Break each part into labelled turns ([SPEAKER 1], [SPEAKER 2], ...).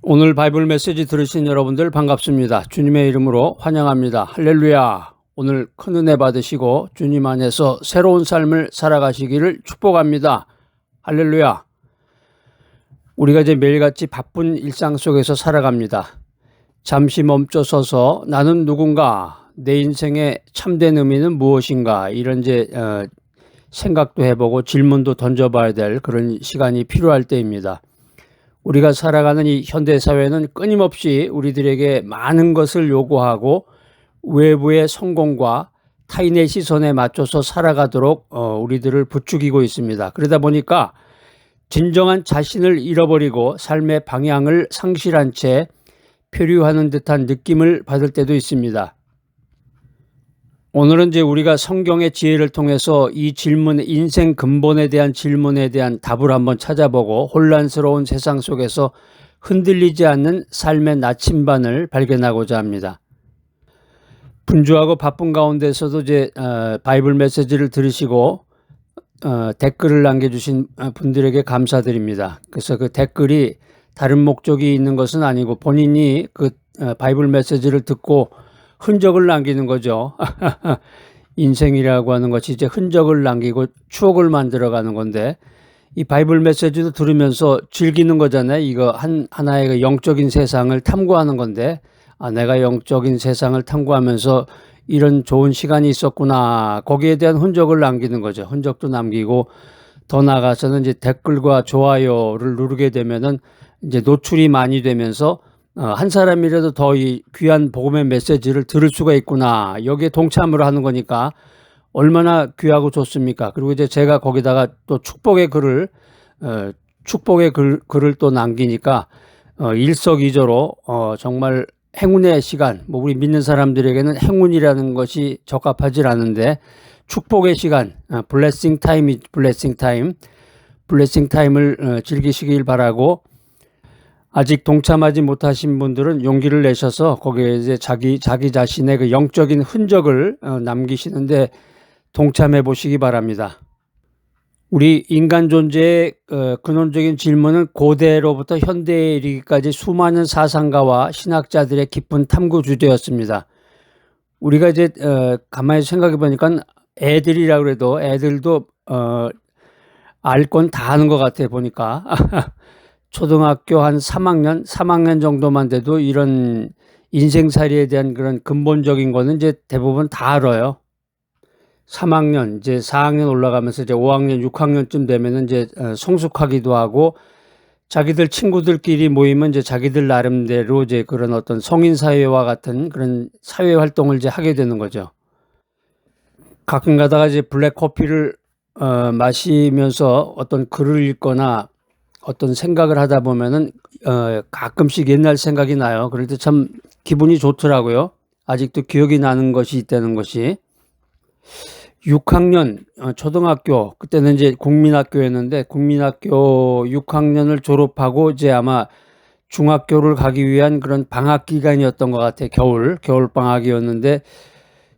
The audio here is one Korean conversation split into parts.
[SPEAKER 1] 오늘 바이블 메시지 들으신 여러분들 반갑습니다. 주님의 이름으로 환영합니다. 할렐루야. 오늘 큰 은혜 받으시고 주님 안에서 새로운 삶을 살아가시기를 축복합니다. 할렐루야. 우리가 이제 매일같이 바쁜 일상 속에서 살아갑니다. 잠시 멈춰서서 나는 누군가, 내 인생의 참된 의미는 무엇인가, 이런 생각도 해보고 질문도 던져봐야 될 그런 시간이 필요할 때입니다. 우리가 살아가는 이 현대사회는 끊임없이 우리들에게 많은 것을 요구하고 외부의 성공과 타인의 시선에 맞춰서 살아가도록 우리들을 부추기고 있습니다. 그러다 보니까 진정한 자신을 잃어버리고 삶의 방향을 상실한 채 표류하는 듯한 느낌을 받을 때도 있습니다. 오늘은 우리가 성경의 지혜를 통해서 이 질문, 인생 근본에 대한 질문에 대한 답을 한번 찾아보고 혼란스러운 세상 속에서 흔들리지 않는 삶의 나침반을 발견하고자 합니다. 분주하고 바쁜 가운데서도 바이블 메시지를 들으시고 댓글을 남겨주신 분들에게 감사드립니다. 그래서 그 댓글이 다른 목적이 있는 것은 아니고 본인이 그 바이블 메시지를 듣고 흔적을 남기는 거죠. 인생이라고 하는 것이 흔적을 남기고 추억을 만들어가는 건데, 이 바이블 메시지도 들으면서 즐기는 거잖아요. 이거 하나의 영적인 세상을 탐구하는 건데, 내가 영적인 세상을 탐구하면서 이런 좋은 시간이 있었구나. 거기에 대한 흔적을 남기는 거죠. 흔적도 남기고, 더 나아가서는 댓글과 좋아요를 누르게 되면은 노출이 많이 되면서 한 사람이라도 더 이 귀한 복음의 메시지를 들을 수가 있구나. 여기에 동참을 하는 거니까 얼마나 귀하고 좋습니까? 그리고 제가 거기다가 또 축복의 글을 또 남기니까 일석이조로 정말 행운의 시간, 우리 믿는 사람들에게는 행운이라는 것이 적합하지 않은데 축복의 시간, 블레싱 타임을 즐기시길 바라고, 아직 동참하지 못하신 분들은 용기를 내셔서 거기에 자기 자신의 그 영적인 흔적을 남기시는데 동참해 보시기 바랍니다. 우리 인간 존재의 근원적인 질문은 고대로부터 현대에 이르기까지 수많은 사상가와 신학자들의 깊은 탐구 주제였습니다. 우리가 가만히 생각해 보니까 애들이라고 해도 애들도 알 건 다 아는 것 같아 보니까. 초등학교 한 3학년 정도만 돼도 이런 인생살이에 대한 그런 근본적인 거는 대부분 다 알아요. 3학년, 4학년 올라가면서 5학년, 6학년쯤 되면은 성숙하기도 하고, 자기들 친구들끼리 모이면 자기들 나름대로 그런 어떤 성인사회와 같은 그런 사회 활동을 하게 되는 거죠. 가끔 가다가 블랙 커피를 마시면서 어떤 글을 읽거나 어떤 생각을 하다 보면은 가끔씩 옛날 생각이 나요. 그럴 때 참 기분이 좋더라고요. 아직도 기억이 나는 것이 있다는 것이. 6학년 초등학교, 그때는 국민학교였는데 국민학교 6학년을 졸업하고 아마 중학교를 가기 위한 그런 방학 기간이었던 것 같아요. 겨울 방학이었는데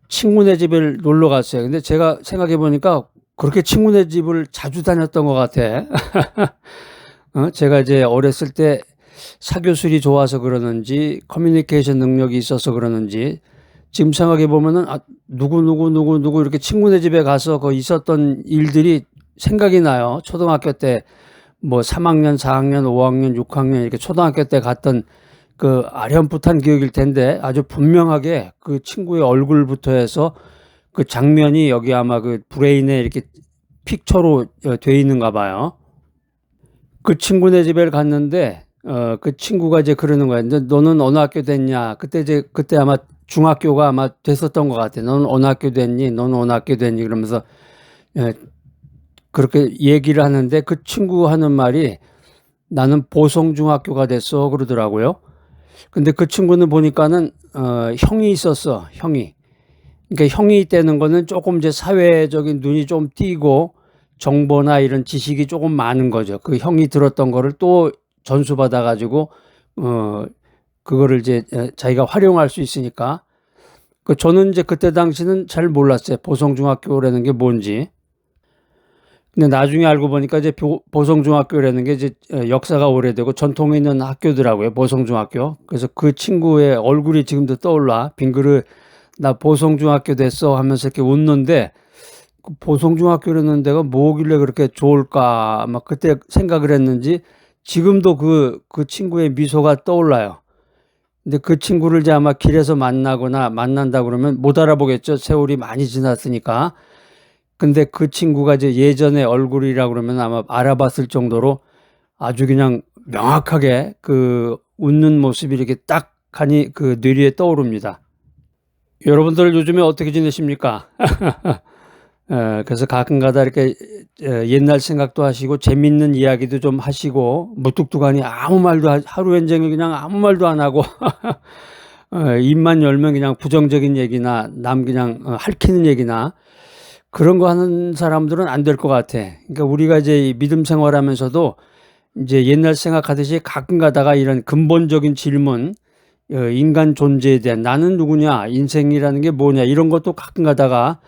[SPEAKER 1] 친구네 집을 놀러 갔어요. 근데 제가 생각해 보니까 그렇게 친구네 집을 자주 다녔던 것 같아. 제가 어렸을 때 사교술이 좋아서 그러는지 커뮤니케이션 능력이 있어서 그러는지 지금 생각해 보면은 누구 이렇게 친구네 집에 가서 있었던 일들이 생각이 나요. 초등학교 때 3학년, 4학년, 5학년, 6학년 이렇게 초등학교 때 갔던 그 아련풋한 기억일 텐데 아주 분명하게 그 친구의 얼굴부터 해서 그 장면이 여기 아마 그 브레인에 이렇게 픽처로 돼 있는가 봐요. 그 친구네 집에 갔는데 그 친구가 그러는 거야. 너는 어느 학교 됐냐? 그때 아마 중학교가 아마 됐었던 것 같아. 너는 어느 학교 됐니? 너는 어느 학교 됐니? 그러면서 그렇게 얘기를 하는데 그 친구 하는 말이 나는 보성중학교가 됐어 그러더라고요. 근데 그 친구는 보니까는 형이 있었어. 형이. 그러니까 형이 있다는 거는 조금 사회적인 눈이 좀 띄고 정보나 이런 지식이 조금 많은 거죠. 그 형이 들었던 거를 또 전수받아 가지고 그거를 자기가 활용할 수 있으니까. 저는 그때 당시는 잘 몰랐어요. 보성중학교라는 게 뭔지. 근데 나중에 알고 보니까 이제 보성중학교라는 게 이제 역사가 오래되고 전통이 있는 학교더라고요. 보성중학교. 그래서 그 친구의 얼굴이 지금도 떠올라. 빙그르 나 보성중학교 됐어 하면서 이렇게 웃는데 그 보성중학교라는 데가 뭐길래 그렇게 좋을까 막 그때 생각을 했는지 지금도 그 친구의 미소가 떠올라요. 근데 그 친구를 이제 아마 길에서 만나거나 만난다 그러면 못 알아보겠죠. 세월이 많이 지났으니까. 근데 그 친구가 이제 예전의 얼굴이라 그러면 아마 알아봤을 정도로 아주 그냥 명확하게 그 웃는 모습이 이렇게 딱 하니 그 뇌리에 떠오릅니다. 여러분들 요즘에 어떻게 지내십니까? 그래서 가끔가다 이렇게 옛날 생각도 하시고 재밌는 이야기도 좀 하시고 무뚝뚝하니 아무 말도 하루 온종일 그냥 아무 말도 안 하고 입만 열면 그냥 부정적인 얘기나 남 그냥 핥히는 얘기나 그런 거 하는 사람들은 안 될 것 같아. 그러니까 우리가 이제 믿음 생활하면서도 이제 옛날 생각하듯이 가끔 가다가 이런 근본적인 질문, 인간 존재에 대한 나는 누구냐, 인생이라는 게 뭐냐 이런 것도 가끔 가다가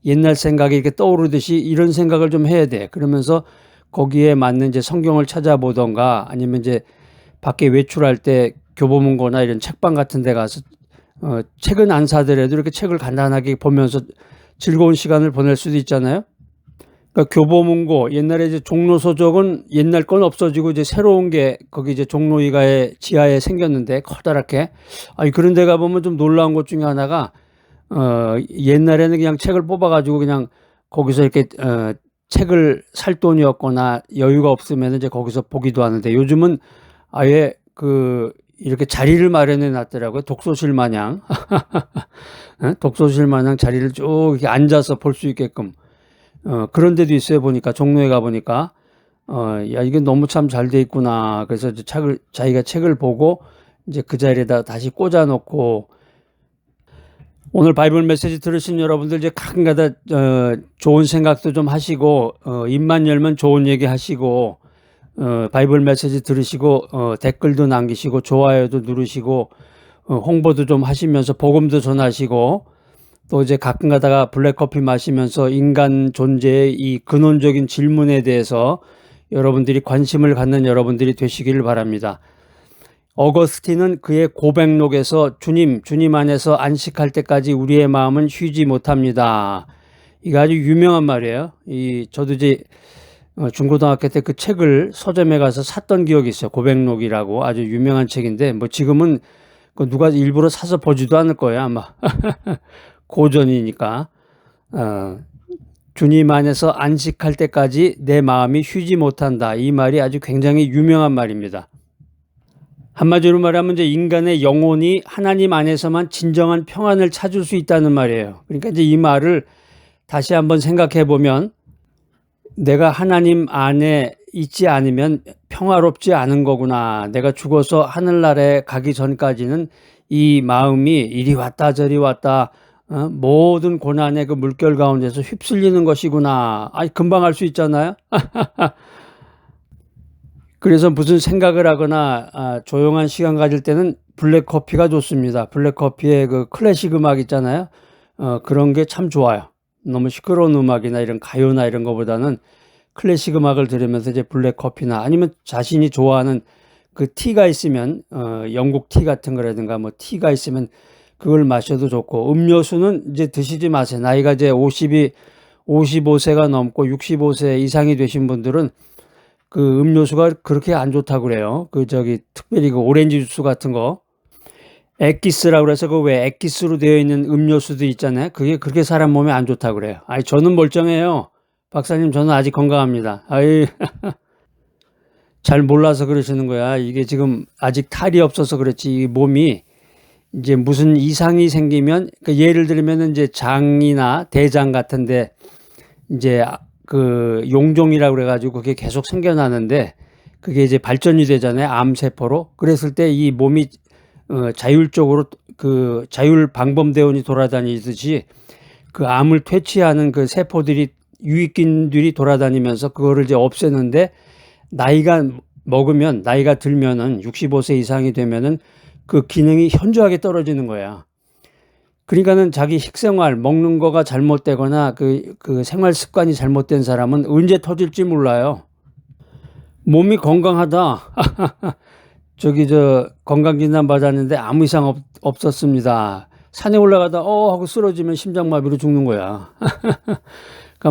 [SPEAKER 1] 옛날 생각이 이렇게 떠오르듯이 이런 생각을 좀 해야 돼. 그러면서 거기에 맞는 이제 성경을 찾아보던가 아니면 이제 밖에 외출할 때 교보문고나 이런 책방 같은 데 가서 책은 안 사더라도 이렇게 책을 간단하게 보면서 즐거운 시간을 보낼 수도 있잖아요. 그러니까 교보문고 옛날에 이제 종로서적은 옛날 건 없어지고 이제 새로운 게 거기 이제 종로이가에 지하에 생겼는데 커다랗게 아니 그런 데 가보면 좀 놀라운 것 중에 하나가 옛날에는 그냥 책을 뽑아가지고 그냥 거기서 이렇게 책을 살 돈이 없거나 여유가 없으면 이제 거기서 보기도 하는데 요즘은 아예 그 이렇게 자리를 마련해 놨더라고요. 독서실 마냥. 독서실 마냥 자리를 쭉 이렇게 앉아서 볼 수 있게끔. 그런 데도 있어요. 보니까 종로에 가 보니까 야 이게 너무 참 잘 돼 있구나. 그래서 이제 자기가 책을 보고 이제 그 자리에다 다시 꽂아 놓고 오늘 바이블 메시지 들으신 여러분들 이제 가끔가다 좋은 생각도 좀 하시고 입만 열면 좋은 얘기 하시고 바이블 메시지 들으시고 댓글도 남기시고 좋아요도 누르시고 홍보도 좀 하시면서 복음도 전하시고 또 이제 가끔 가다가 블랙커피 마시면서 인간 존재의 이 근원적인 질문에 대해서 여러분들이 관심을 갖는 여러분들이 되시기를 바랍니다. 어거스틴은 그의 고백록에서 주님 안에서 안식할 때까지 우리의 마음은 쉬지 못합니다. 이거 아주 유명한 말이에요. 저도 이제 중고등학교 때 그 책을 서점에 가서 샀던 기억이 있어요. 고백록이라고 아주 유명한 책인데 뭐 지금은 누가 일부러 사서 보지도 않을 거예요 아마. 고전이니까. 주님 안에서 안식할 때까지 내 마음이 쉬지 못한다. 이 말이 아주 굉장히 유명한 말입니다. 한마디로 말하면 이제 인간의 영혼이 하나님 안에서만 진정한 평안을 찾을 수 있다는 말이에요. 그러니까 이제 이 말을 다시 한번 생각해 보면 내가 하나님 안에 있지 않으면 평화롭지 않은 거구나. 내가 죽어서 하늘나라에 가기 전까지는 이 마음이 이리 왔다 저리 왔다 모든 고난의 그 물결 가운데서 휩쓸리는 것이구나. 금방 알 수 있잖아요. 그래서 무슨 생각을 하거나 조용한 시간 가질 때는 블랙커피가 좋습니다. 블랙커피의 그 클래식 음악 있잖아요. 그런 게 참 좋아요. 너무 시끄러운 음악이나 이런 가요나 이런 거보다는 클래식 음악을 들으면서 이제 블랙커피나 아니면 자신이 좋아하는 그 티가 있으면 영국 티 같은 거라든가 뭐 티가 있으면 그걸 마셔도 좋고 음료수는 이제 드시지 마세요. 나이가 이제 55세가 넘고 65세 이상이 되신 분들은 그 음료수가 그렇게 안 좋다고 그래요. 특별히 그 오렌지 주스 같은 거. 엑기스라고 그래서 그 왜 엑기스로 되어 있는 음료수도 있잖아요. 그게 그렇게 사람 몸에 안 좋다고 그래요. 저는 멀쩡해요. 박사님, 저는 아직 건강합니다. 잘 몰라서 그러시는 거야. 이게 지금 아직 탈이 없어서 그렇지. 이 몸이 이제 무슨 이상이 생기면, 그러니까 예를 들면 이제 장이나 대장 같은데 이제 그 용종이라고 그래가지고 그게 계속 생겨나는데 그게 이제 발전이 되잖아요. 암세포로. 그랬을 때 이 몸이 자율적으로 그 자율 방범대원이 돌아다니듯이 그 암을 퇴치하는 그 세포들이 유익균들이 돌아다니면서 그거를 이제 없애는데 나이가 들면은 65세 이상이 되면은 그 기능이 현저하게 떨어지는 거야. 그러니까는 자기 식생활, 먹는 거가 잘못되거나 그 생활 습관이 잘못된 사람은 언제 터질지 몰라요. 몸이 건강하다. 건강진단 받았는데 아무 이상 없었습니다. 산에 올라가다 하고 쓰러지면 심장마비로 죽는 거야. 그러니까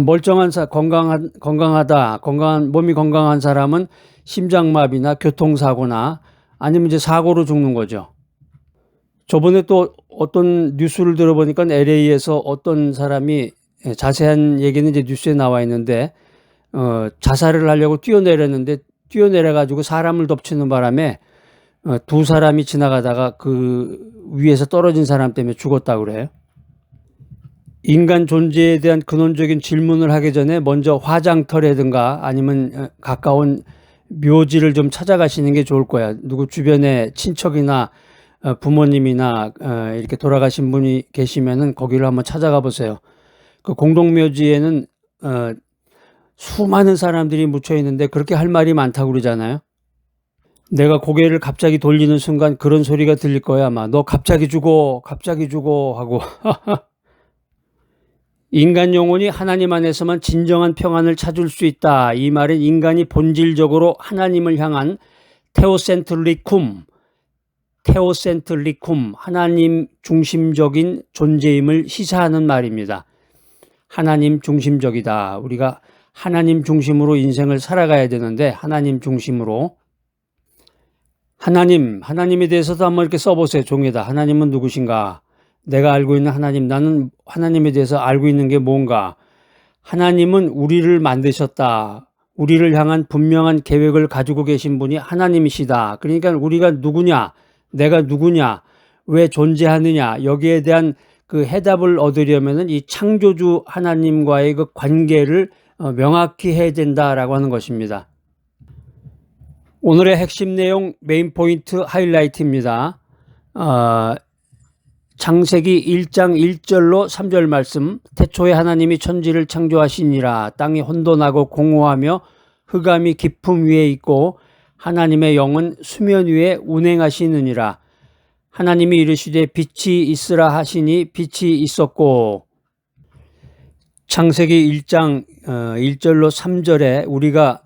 [SPEAKER 1] 몸이 건강한 사람은 심장마비나 교통사고나 아니면 이제 사고로 죽는 거죠. 저번에 또 어떤 뉴스를 들어보니까 LA에서 어떤 사람이, 자세한 얘기는 이제 뉴스에 나와 있는데, 자살을 하려고 뛰어내렸는데 뛰어내려가지고 사람을 덮치는 바람에 두 사람이 지나가다가 그 위에서 떨어진 사람 때문에 죽었다고 그래요. 인간 존재에 대한 근원적인 질문을 하기 전에 먼저 화장터라든가 아니면 가까운 묘지를 좀 찾아가시는 게 좋을 거야. 누구 주변에 친척이나 부모님이나 이렇게 돌아가신 분이 계시면은 거기를 한번 찾아가 보세요. 그 공동묘지에는 수많은 사람들이 묻혀 있는데 그렇게 할 말이 많다고 그러잖아요. 내가 고개를 갑자기 돌리는 순간 그런 소리가 들릴 거야. 아마 너 갑자기 죽어 하고. 인간 영혼이 하나님 안에서만 진정한 평안을 찾을 수 있다. 이 말은 인간이 본질적으로 하나님을 향한 테오센트리쿰, 하나님 중심적인 존재임을 시사하는 말입니다. 하나님 중심적이다. 우리가 하나님 중심으로 인생을 살아가야 되는데 하나님 중심으로. 하나님에 대해서도 한번 이렇게 써보세요. 종이에다. 하나님은 누구신가? 내가 알고 있는 하나님, 나는 하나님에 대해서 알고 있는 게 뭔가? 하나님은 우리를 만드셨다. 우리를 향한 분명한 계획을 가지고 계신 분이 하나님이시다. 그러니까 우리가 누구냐? 내가 누구냐? 왜 존재하느냐? 여기에 대한 그 해답을 얻으려면은 이 창조주 하나님과의 그 관계를 명확히 해야 된다라고 하는 것입니다. 오늘의 핵심 내용 메인 포인트 하이라이트입니다. 창세기 1장 1절로 3절 말씀. 태초에 하나님이 천지를 창조하시니라. 땅이 혼돈하고 공허하며 흑암이 깊음 위에 있고 하나님의 영은 수면 위에 운행하시느니라. 하나님이 이르시되 빛이 있으라 하시니 빛이 있었고. 창세기 1장 1절로 3절에 우리가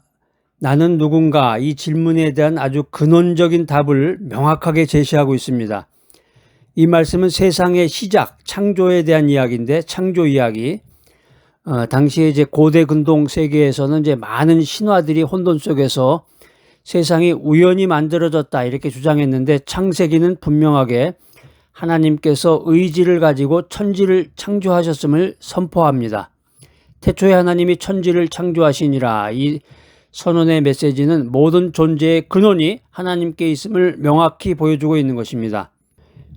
[SPEAKER 1] 나는 누군가 이 질문에 대한 아주 근원적인 답을 명확하게 제시하고 있습니다. 이 말씀은 세상의 시작, 창조에 대한 이야기인데 창조 이야기. 당시에 이제 고대 근동 세계에서는 이제 많은 신화들이 혼돈 속에서 세상이 우연히 만들어졌다 이렇게 주장했는데 창세기는 분명하게 하나님께서 의지를 가지고 천지를 창조하셨음을 선포합니다. 태초에 하나님이 천지를 창조하시니라. 이 선언의 메시지는 모든 존재의 근원이 하나님께 있음을 명확히 보여주고 있는 것입니다.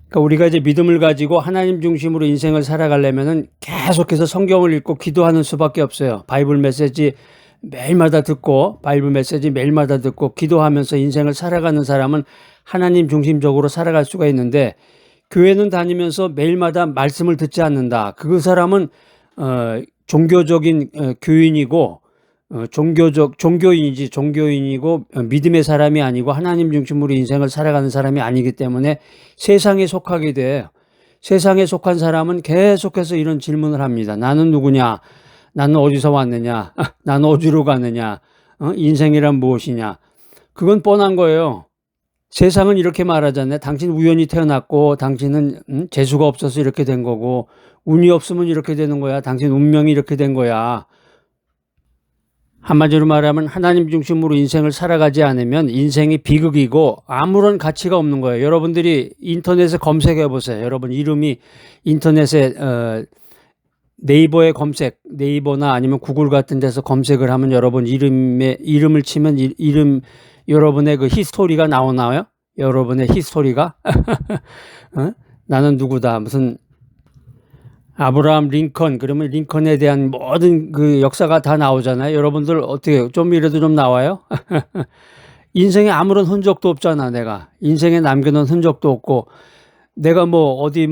[SPEAKER 1] 그러니까 우리가 이제 믿음을 가지고 하나님 중심으로 인생을 살아가려면은 계속해서 성경을 읽고 기도하는 수밖에 없어요. 바이블 메시지 매일마다 듣고 기도하면서 인생을 살아가는 사람은 하나님 중심적으로 살아갈 수가 있는데 교회는 다니면서 매일마다 말씀을 듣지 않는다. 그 사람은 종교적인 교인이고 종교인이고 믿음의 사람이 아니고 하나님 중심으로 인생을 살아가는 사람이 아니기 때문에 세상에 속하게 돼요. 세상에 속한 사람은 계속해서 이런 질문을 합니다. 나는 누구냐? 나는 어디서 왔느냐? 나는 어디로 가느냐? 인생이란 무엇이냐? 그건 뻔한 거예요. 세상은 이렇게 말하잖아요. 당신 우연히 태어났고 당신은 재수가 없어서 이렇게 된 거고 운이 없으면 이렇게 되는 거야. 당신 운명이 이렇게 된 거야. 한마디로 말하면 하나님 중심으로 인생을 살아가지 않으면 인생이 비극이고 아무런 가치가 없는 거예요. 여러분들이 인터넷에 검색해 보세요. 여러분 이름이 인터넷에 네이버에 네이버나 아니면 구글 같은 데서 검색을 하면 여러분 이름을 치면 여러분의 그 히스토리가 나오나요? 여러분의 히스토리가 나는 누구다. 무슨 아브라함 링컨 그러면 링컨에 대한 모든 그 역사가 다 나오잖아요. 여러분들 어떻게 좀이라도 좀 나와요? 인생에 아무런 흔적도 없잖아. 내가 인생에 남겨놓은 흔적도 없고 내가 어디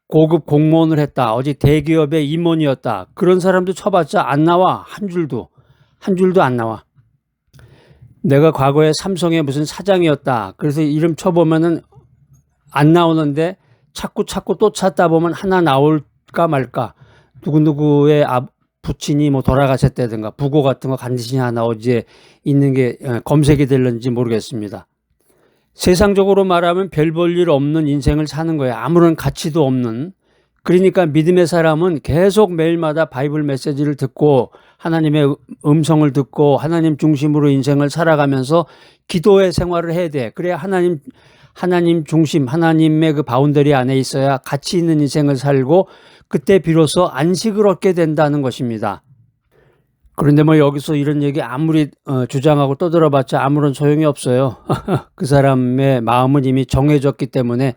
[SPEAKER 1] 고급 공무원을 했다. 어디 대기업의 임원이었다. 그런 사람도 쳐봤자 안 나와. 한 줄도 안 나와. 내가 과거에 삼성의 무슨 사장이었다. 그래서 이름 쳐보면은 안 나오는데 자꾸 또 찾다 보면 하나 나올까 말까. 누구누구의 부친이 뭐 돌아가셨다든가 부고 같은 거 반드시 하나 어디에 있는 게 검색이 될는지 모르겠습니다. 세상적으로 말하면 별 볼 일 없는 인생을 사는 거예요. 아무런 가치도 없는. 그러니까 믿음의 사람은 계속 매일마다 바이블 메시지를 듣고 하나님의 음성을 듣고 하나님 중심으로 인생을 살아가면서 기도의 생활을 해야 돼. 그래야 하나님 중심, 하나님의 그 바운더리 안에 있어야 가치 있는 인생을 살고 그때 비로소 안식을 얻게 된다는 것입니다. 그런데 뭐 여기서 이런 얘기 아무리 주장하고 떠들어봤자 아무런 소용이 없어요. 그 사람의 마음은 이미 정해졌기 때문에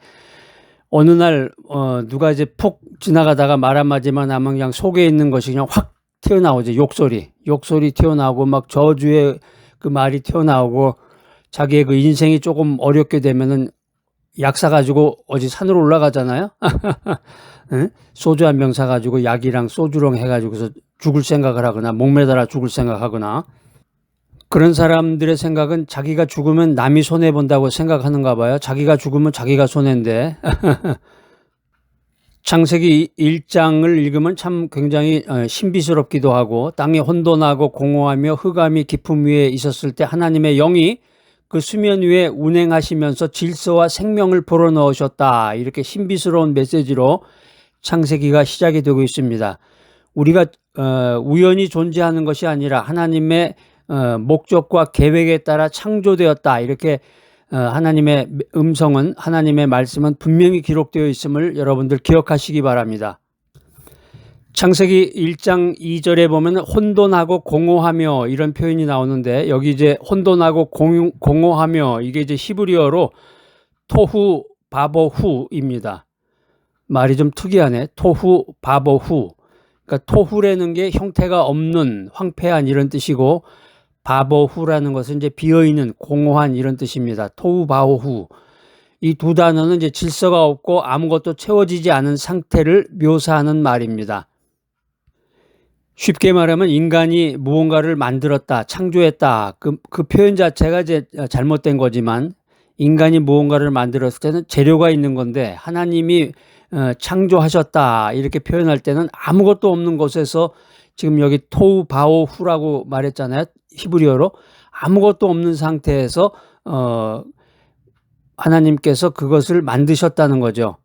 [SPEAKER 1] 어느 날 누가 이제 푹 지나가다가 말 한마디만 하면 그냥 속에 있는 것이 그냥 확 튀어나오죠. 욕설이 튀어나오고 막 저주의 그 말이 튀어나오고 자기의 그 인생이 조금 어렵게 되면은 약 사가지고 어디 산으로 올라가잖아요. 응? 소주 한 병 사가지고 약이랑 소주랑 해가지고서 죽을 생각을 하거나 목매달아 죽을 생각하거나 그런 사람들의 생각은 자기가 죽으면 남이 손해본다고 생각하는가 봐요. 자기가 죽으면 자기가 손해인데 창세기 1장을 읽으면 참 굉장히 신비스럽기도 하고 땅이 혼돈하고 공허하며 흑암이 깊음 위에 있었을 때 하나님의 영이 그 수면 위에 운행하시면서 질서와 생명을 불어넣으셨다. 이렇게 신비스러운 메시지로 창세기가 시작이 되고 있습니다. 우리가 우연히 존재하는 것이 아니라 하나님의 목적과 계획에 따라 창조되었다. 이렇게 하나님의 음성은 하나님의 말씀은 분명히 기록되어 있음을 여러분들 기억하시기 바랍니다. 창세기 1장 2절에 보면 혼돈하고 공허하며 이런 표현이 나오는데 여기 이제 혼돈하고 공허하며 이게 이제 히브리어로 토후 바보후입니다. 말이 좀 특이하네. 토후 바보후. 그러니까 토후라는 게 형태가 없는 황폐한 이런 뜻이고 바보후라는 것은 이제 비어있는 공허한 이런 뜻입니다. 토후 바보후. 이 두 단어는 이제 질서가 없고 아무것도 채워지지 않은 상태를 묘사하는 말입니다. 쉽게 말하면 인간이 무언가를 만들었다, 창조했다. 그 표현 자체가 이제 잘못된 거지만 인간이 무언가를 만들었을 때는 재료가 있는 건데 하나님이 창조하셨다 이렇게 표현할 때는 아무것도 없는 곳에서 지금 여기 토우 바오 후라고 말했잖아요. 히브리어로 아무것도 없는 상태에서 하나님께서 그것을 만드셨다는 거죠.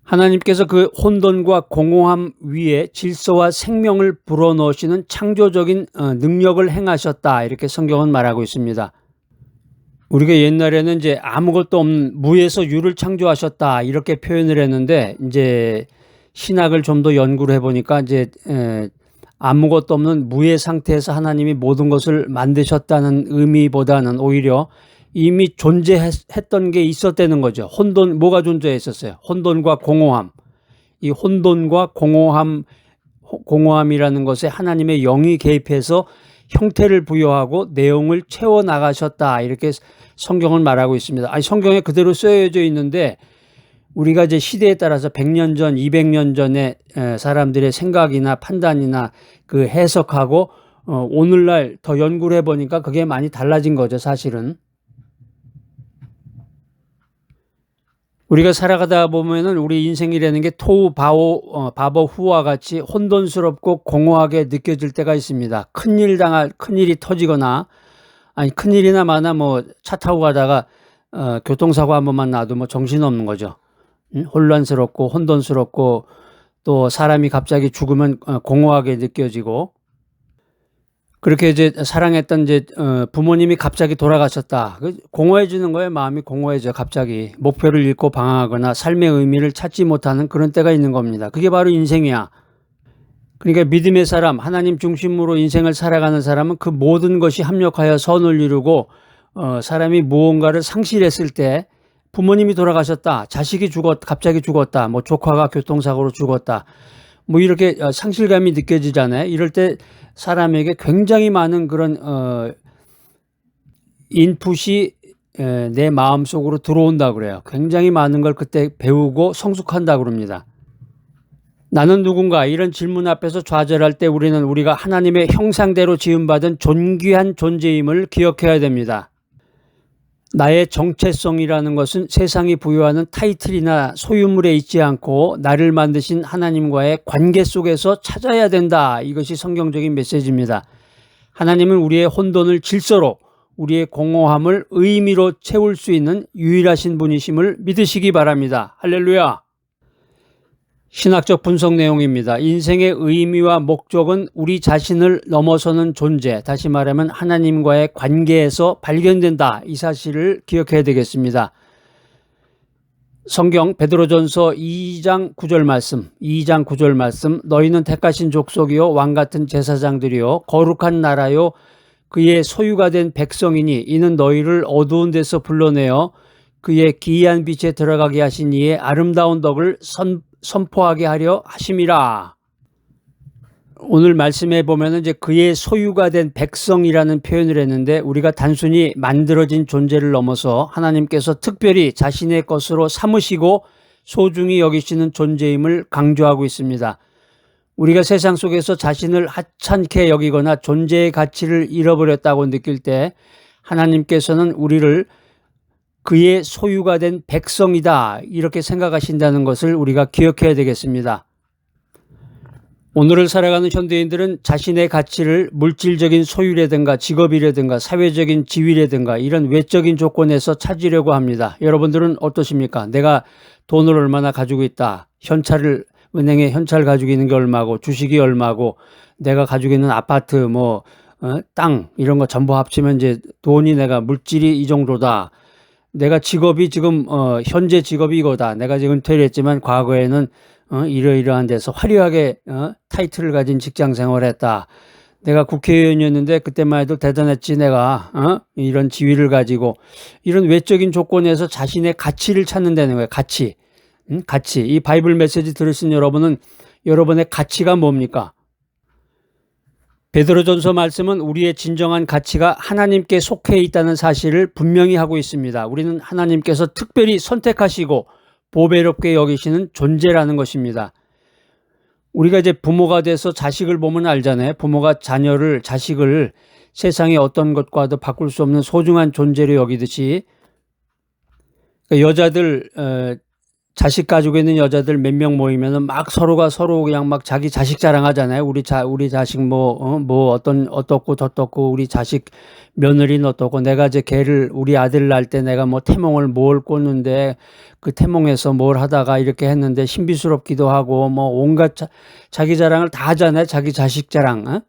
[SPEAKER 1] 하나님께서 그 혼돈과 공허함 위에 질서와 생명을 불어넣으시는 창조적인 능력을 행하셨다 이렇게 성경은 말하고 있습니다. 우리가 옛날에는 이제 아무것도 없는 무에서 유를 창조하셨다 이렇게 표현을 했는데 이제 신학을 좀 더 연구를 해보니까 이제 아무것도 없는 무의 상태에서 하나님이 모든 것을 만드셨다는 의미보다는 오히려 이미 존재했던 게 있었다는 거죠. 혼돈, 뭐가 존재했었어요? 혼돈과 공허함. 이 혼돈과 공허함이라는 것에 하나님의 영이 개입해서 형태를 부여하고 내용을 채워나가셨다. 이렇게 성경은 말하고 있습니다. 아니, 성경에 그대로 쓰여져 있는데 우리가 이제 시대에 따라서 100년 전, 200년 전에 사람들의 생각이나 판단이나 그 해석하고 오늘날 더 연구를 해보니까 그게 많이 달라진 거죠, 사실은. 우리가 살아가다 보면은 우리 인생이라는 게 토우 바보 후와 같이 혼돈스럽고 공허하게 느껴질 때가 있습니다. 큰일이 터지거나 아니 큰일이나 마나 뭐 차 타고 가다가 교통사고 한 번만 나도 뭐 정신없는 거죠. 혼란스럽고 혼돈스럽고 또 사람이 갑자기 죽으면 공허하게 느껴지고 그렇게 이제 사랑했던 이제 부모님이 갑자기 돌아가셨다. 공허해지는 거예요. 마음이 공허해져 갑자기. 목표를 잃고 방황하거나 삶의 의미를 찾지 못하는 그런 때가 있는 겁니다. 그게 바로 인생이야. 그러니까 믿음의 사람, 하나님 중심으로 인생을 살아가는 사람은 그 모든 것이 합력하여 선을 이루고 사람이 무언가를 상실했을 때 부모님이 돌아가셨다. 자식이 갑자기 죽었다. 뭐 조카가 교통사고로 죽었다. 뭐 이렇게 상실감이 느껴지잖아요. 이럴 때 사람에게 굉장히 많은 그런 인풋이 내 마음속으로 들어온다 그래요. 굉장히 많은 걸 그때 배우고 성숙한다 그럽니다. 나는 누군가 이런 질문 앞에서 좌절할 때 우리가 하나님의 형상대로 지음받은 존귀한 존재임을 기억해야 됩니다. 나의 정체성이라는 것은 세상이 부여하는 타이틀이나 소유물에 있지 않고 나를 만드신 하나님과의 관계 속에서 찾아야 된다. 이것이 성경적인 메시지입니다. 하나님은 우리의 혼돈을 질서로, 우리의 공허함을 의미로 채울 수 있는 유일하신 분이심을 믿으시기 바랍니다. 할렐루야. 신학적 분석 내용입니다. 인생의 의미와 목적은 우리 자신을 넘어서는 존재, 다시 말하면 하나님과의 관계에서 발견된다. 이 사실을 기억해야 되겠습니다. 성경 베드로전서 2장 9절 말씀, 너희는 택하신 족속이요 왕같은 제사장들이요 거룩한 나라요 그의 소유가 된 백성이니 이는 너희를 어두운 데서 불러내어 그의 기이한 빛에 들어가게 하신 이의 아름다운 덕을 선포하게 하려 하심이라. 오늘 말씀에 보면은 이제 그의 소유가 된 백성이라는 표현을 했는데, 우리가 단순히 만들어진 존재를 넘어서 하나님께서 특별히 자신의 것으로 삼으시고 소중히 여기시는 존재임을 강조하고 있습니다. 우리가 세상 속에서 자신을 하찮게 여기거나 존재의 가치를 잃어버렸다고 느낄 때 하나님께서는 우리를 그의 소유가 된 백성이다 이렇게 생각하신다는 것을 우리가 기억해야 되겠습니다. 오늘을 살아가는 현대인들은 자신의 가치를 물질적인 소유라든가 직업이라든가 사회적인 지위라든가 이런 외적인 조건에서 찾으려고 합니다. 여러분들은 어떠십니까? 내가 돈을 얼마나 가지고 있다. 은행에 현찰 가지고 있는 게 얼마고, 주식이 얼마고, 내가 가지고 있는 아파트, 땅 이런 거 전부 합치면 이제 돈이, 내가 물질이 이 정도다. 내가 직업이 지금 현재 직업이 이거다. 내가 지금 은퇴를 했지만 과거에는 이러이러한 데서 화려하게 타이틀을 가진 직장 생활을 했다. 내가 국회의원이었는데 그때만 해도 대단했지. 내가 이런 지위를 가지고, 이런 외적인 조건에서 자신의 가치를 찾는다는 거예요. 가치. 이 바이블 메시지 들으신 여러분은 여러분의 가치가 뭡니까? 베드로전서 말씀은 우리의 진정한 가치가 하나님께 속해 있다는 사실을 분명히 하고 있습니다. 우리는 하나님께서 특별히 선택하시고 보배롭게 여기시는 존재라는 것입니다. 우리가 이제 부모가 돼서 자식을 보면 알잖아요. 부모가 자식을 세상의 어떤 것과도 바꿀 수 없는 소중한 존재로 여기듯이, 여자들 자식 가지고 있는 여자들 몇 명 모이면은 막 서로가 서로 그냥 막 자기 자식 자랑하잖아요. 우리 자식 어떻고 저떻고, 우리 자식 며느리는 어떻고, 내가 이제 우리 아들 낳을 때 내가 태몽을 뭘 꽂는데 그 태몽에서 뭘 하다가 이렇게 했는데 신비스럽기도 하고, 온갖 자기 자랑을 다 하잖아요. 자기 자식 자랑.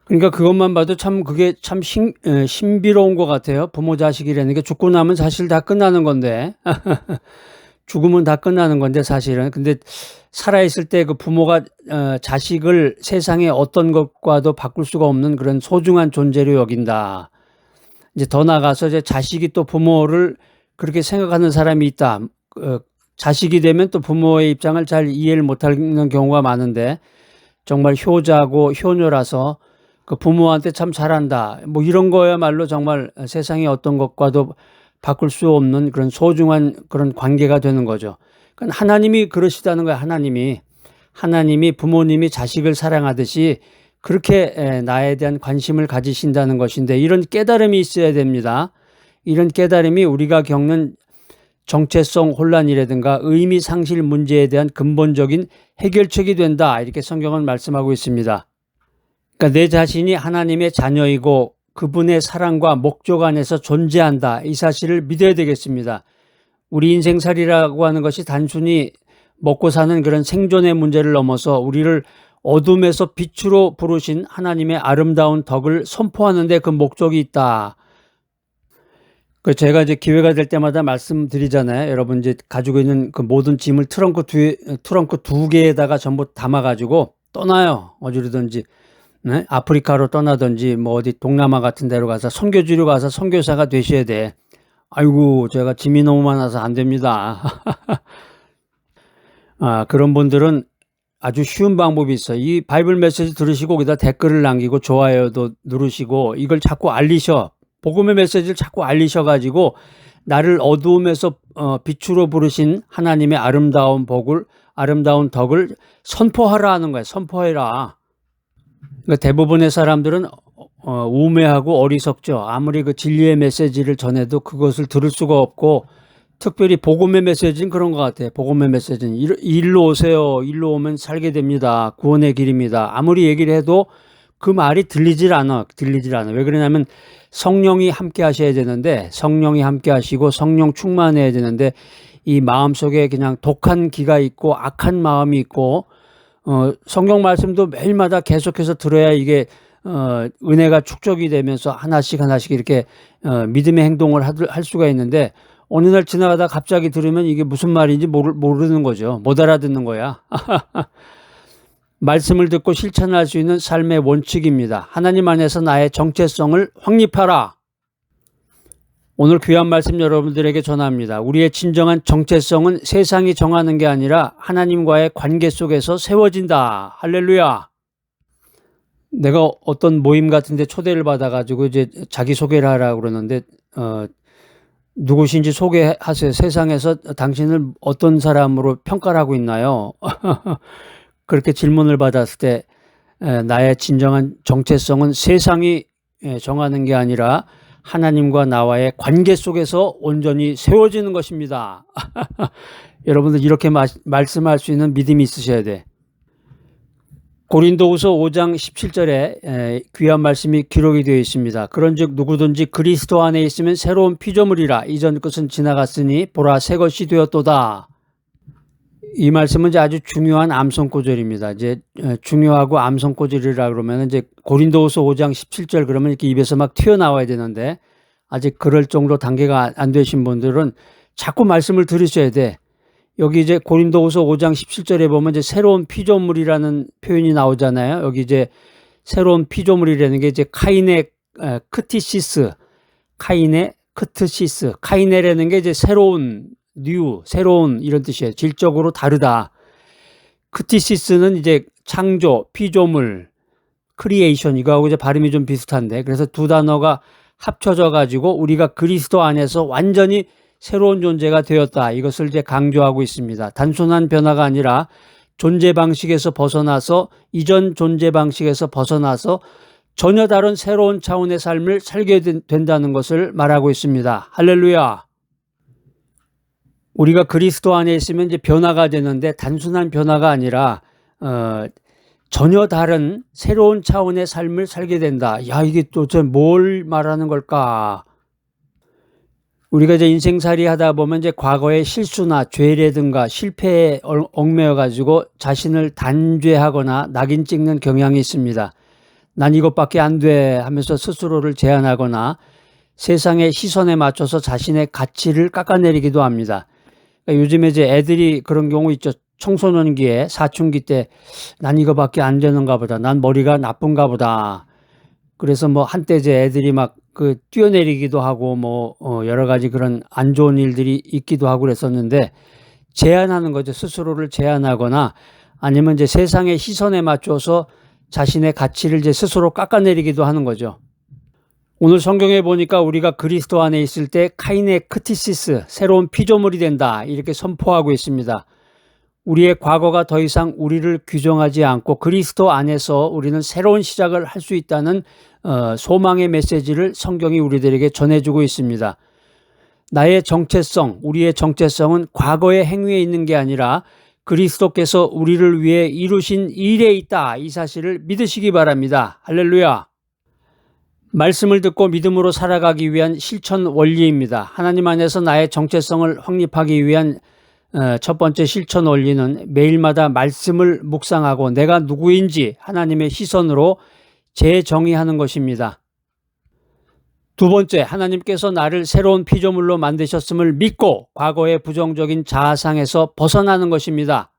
[SPEAKER 1] 그러니까 그것만 봐도 그게 참 신비로운 것 같아요. 부모 자식이라는 게 죽고 나면 사실 다 끝나는 건데. 죽으면 다 끝나는 건데 사실은. 근데 살아있을 때 그 부모가 자식을 세상의 어떤 것과도 바꿀 수가 없는 그런 소중한 존재로 여긴다. 이제 더 나가서 이제 자식이 또 부모를 그렇게 생각하는 사람이 있다. 자식이 되면 또 부모의 입장을 잘 이해를 못하는 경우가 많은데, 정말 효자고 효녀라서 그 부모한테 참 잘한다. 이런 거야말로 정말 세상의 어떤 것과도 바꿀 수 없는 그런 소중한 그런 관계가 되는 거죠. 그러니까 하나님이 그러시다는 거예요. 하나님이 부모님이 자식을 사랑하듯이 그렇게 나에 대한 관심을 가지신다는 것인데, 이런 깨달음이 있어야 됩니다. 이런 깨달음이 우리가 겪는 정체성 혼란이라든가 의미 상실 문제에 대한 근본적인 해결책이 된다. 이렇게 성경은 말씀하고 있습니다. 그러니까 내 자신이 하나님의 자녀이고 그분의 사랑과 목적 안에서 존재한다. 이 사실을 믿어야 되겠습니다. 우리 인생살이라고 하는 것이 단순히 먹고 사는 그런 생존의 문제를 넘어서 우리를 어둠에서 빛으로 부르신 하나님의 아름다운 덕을 선포하는 데 그 목적이 있다. 제가 이제 기회가 될 때마다 말씀드리잖아요. 여러분 이제 가지고 있는 그 모든 짐을 트렁크 두 개에다가 전부 담아가지고 떠나요. 어디로든지. 네? 아프리카로 떠나든지 어디 동남아 같은 데로 가서 선교지로 가서 선교사가 되셔야 돼. 아이고, 제가 짐이 너무 많아서 안 됩니다. 그런 분들은 아주 쉬운 방법이 있어요. 이 바이블 메시지 들으시고 거기다 댓글을 남기고 좋아요도 누르시고 이걸 자꾸 복음의 메시지를 자꾸 알리셔가지고 나를 어두움에서 빛으로 부르신 하나님의 아름다운 덕을 선포하라 하는 거예요. 선포해라. 그러니까 대부분의 사람들은 우매하고 어리석죠. 아무리 그 진리의 메시지를 전해도 그것을 들을 수가 없고, 특별히 복음의 메시지는 그런 것 같아요. 복음의 메시지는 일로 오세요. 일로 오면 살게 됩니다. 구원의 길입니다. 아무리 얘기를 해도 그 말이 들리질 않아. 왜 그러냐면 성령이 함께 하셔야 되는데, 성령이 함께 하시고 성령 충만해야 되는데, 이 마음속에 그냥 독한 기가 있고 악한 마음이 있고, 성경 말씀도 매일마다 계속해서 들어야 이게 은혜가 축적이 되면서 하나씩 이렇게 믿음의 행동을 할 수가 있는데, 어느 날 지나가다 갑자기 들으면 이게 무슨 말인지 모르는 거죠. 못 알아듣는 거야. 말씀을 듣고 실천할 수 있는 삶의 원칙입니다. 하나님 안에서 나의 정체성을 확립하라. 오늘 귀한 말씀 여러분들에게 전합니다. 우리의 진정한 정체성은 세상이 정하는 게 아니라 하나님과의 관계 속에서 세워진다. 할렐루야. 내가 어떤 모임 같은 데 초대를 받아가지고 이제 자기소개를 하라고 그러는데, 누구신지 소개하세요. 세상에서 당신을 어떤 사람으로 평가를 하고 있나요? 그렇게 질문을 받았을 때, 나의 진정한 정체성은 세상이 정하는 게 아니라 하나님과 나와의 관계 속에서 온전히 세워지는 것입니다. 여러분들 이렇게 말씀할 수 있는 믿음이 있으셔야 돼. 고린도후서 5장 17절에 귀한 말씀이 기록이 되어 있습니다. 그런즉 누구든지 그리스도 안에 있으면 새로운 피조물이라. 이전 것은 지나갔으니 보라 새 것이 되었도다. 이 말씀은 이제 아주 중요한 암송구절입니다. 이제 중요하고 암송구절이라 그러면 이제 고린도후서 5장 17절 그러면 이렇게 입에서 막 튀어나와야 되는데, 아직 그럴 정도 단계가 안 되신 분들은 자꾸 말씀을 들으셔야 돼. 여기 이제 고린도후서 5장 17절에 보면 이제 새로운 피조물이라는 표현이 나오잖아요. 여기 이제 새로운 피조물이라는 게 이제 카이네 크티시스, 카이네라는 게 이제 새로운, 새로운 이런 뜻이에요. 질적으로 다르다. 크티시스는 이제 창조, 피조물, 크리에이션, 이거하고 이제 발음이 좀 비슷한데, 그래서 두 단어가 합쳐져 가지고 우리가 그리스도 안에서 완전히 새로운 존재가 되었다. 이것을 이제 강조하고 있습니다. 단순한 변화가 아니라 존재 방식에서 벗어나서, 이전 존재 방식에서 벗어나서 전혀 다른 새로운 차원의 삶을 살게 된다는 것을 말하고 있습니다. 할렐루야. 우리가 그리스도 안에 있으면 이제 변화가 되는데, 단순한 변화가 아니라 전혀 다른 새로운 차원의 삶을 살게 된다. 야, 이게 도대체 뭘 말하는 걸까? 우리가 이제 인생살이 하다 보면 이제 과거의 실수나 죄라든가 실패에 얽매여 가지고 자신을 단죄하거나 낙인 찍는 경향이 있습니다. 난 이것밖에 안 돼 하면서 스스로를 제한하거나 세상의 시선에 맞춰서 자신의 가치를 깎아내리기도 합니다. 그러니까 요즘에 이제 애들이 그런 경우 있죠. 청소년기에, 사춘기 때 난 이거밖에 안 되는가 보다. 난 머리가 나쁜가 보다. 그래서 뭐 한때 이제 애들이 막 뛰어내리기도 하고 여러 가지 그런 안 좋은 일들이 있기도 하고 그랬었는데, 제한하는 거죠. 스스로를 제한하거나 아니면 이제 세상의 시선에 맞춰서 자신의 가치를 이제 스스로 깎아내리기도 하는 거죠. 오늘 성경에 보니까 우리가 그리스도 안에 있을 때 카이네 크티시스, 새로운 피조물이 된다. 이렇게 선포하고 있습니다. 우리의 과거가 더 이상 우리를 규정하지 않고 그리스도 안에서 우리는 새로운 시작을 할 수 있다는 소망의 메시지를 성경이 우리들에게 전해주고 있습니다. 나의 정체성, 우리의 정체성은 과거의 행위에 있는 게 아니라 그리스도께서 우리를 위해 이루신 일에 있다. 이 사실을 믿으시기 바랍니다. 할렐루야. 말씀을 듣고 믿음으로 살아가기 위한 실천 원리입니다. 하나님 안에서 나의 정체성을 확립하기 위한 첫 번째 실천 원리는 매일마다 말씀을 묵상하고 내가 누구인지 하나님의 시선으로 재정의하는 것입니다. 두 번째, 하나님께서 나를 새로운 피조물로 만드셨음을 믿고 과거의 부정적인 자아상에서 벗어나는 것입니다.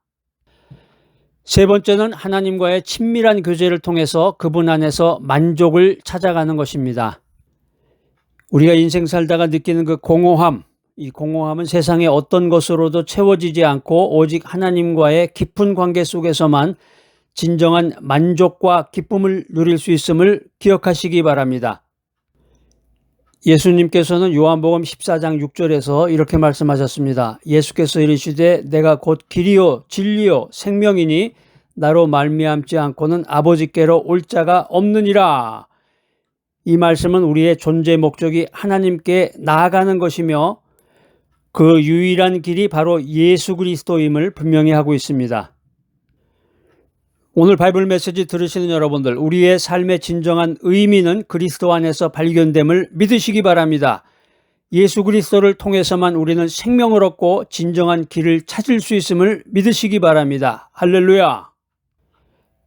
[SPEAKER 1] 세 번째는 하나님과의 친밀한 교제를 통해서 그분 안에서 만족을 찾아가는 것입니다. 우리가 인생 살다가 느끼는 그 공허함, 이 공허함은 세상의 어떤 것으로도 채워지지 않고 오직 하나님과의 깊은 관계 속에서만 진정한 만족과 기쁨을 누릴 수 있음을 기억하시기 바랍니다. 예수님께서는 요한복음 14장 6절에서 이렇게 말씀하셨습니다. 예수께서 이르시되 내가 곧 길이요 진리요 생명이니 나로 말미암지 않고는 아버지께로 올 자가 없느니라. 이 말씀은 우리의 존재 목적이 하나님께 나아가는 것이며 그 유일한 길이 바로 예수 그리스도임을 분명히 하고 있습니다. 오늘 바이블 메시지 들으시는 여러분들, 우리의 삶의 진정한 의미는 그리스도 안에서 발견됨을 믿으시기 바랍니다. 예수 그리스도를 통해서만 우리는 생명을 얻고 진정한 길을 찾을 수 있음을 믿으시기 바랍니다. 할렐루야!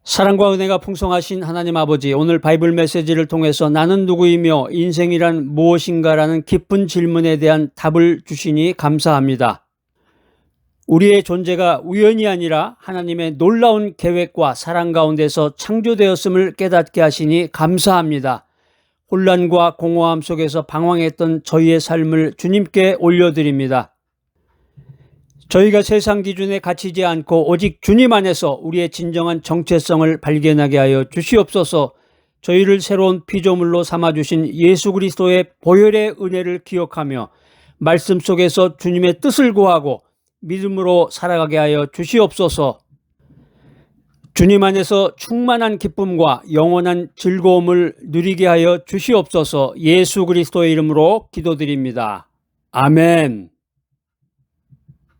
[SPEAKER 1] 사랑과 은혜가 풍성하신 하나님 아버지, 오늘 바이블 메시지를 통해서 나는 누구이며 인생이란 무엇인가라는 깊은 질문에 대한 답을 주시니 감사합니다. 우리의 존재가 우연이 아니라 하나님의 놀라운 계획과 사랑 가운데서 창조되었음을 깨닫게 하시니 감사합니다. 혼란과 공허함 속에서 방황했던 저희의 삶을 주님께 올려드립니다. 저희가 세상 기준에 갇히지 않고 오직 주님 안에서 우리의 진정한 정체성을 발견하게 하여 주시옵소서. 저희를 새로운 피조물로 삼아주신 예수 그리스도의 보혈의 은혜를 기억하며 말씀 속에서 주님의 뜻을 구하고 믿음으로 살아가게 하여 주시옵소서. 주님 안에서 충만한 기쁨과 영원한 즐거움을 누리게 하여 주시옵소서. 예수 그리스도의 이름으로 기도드립니다. 아멘.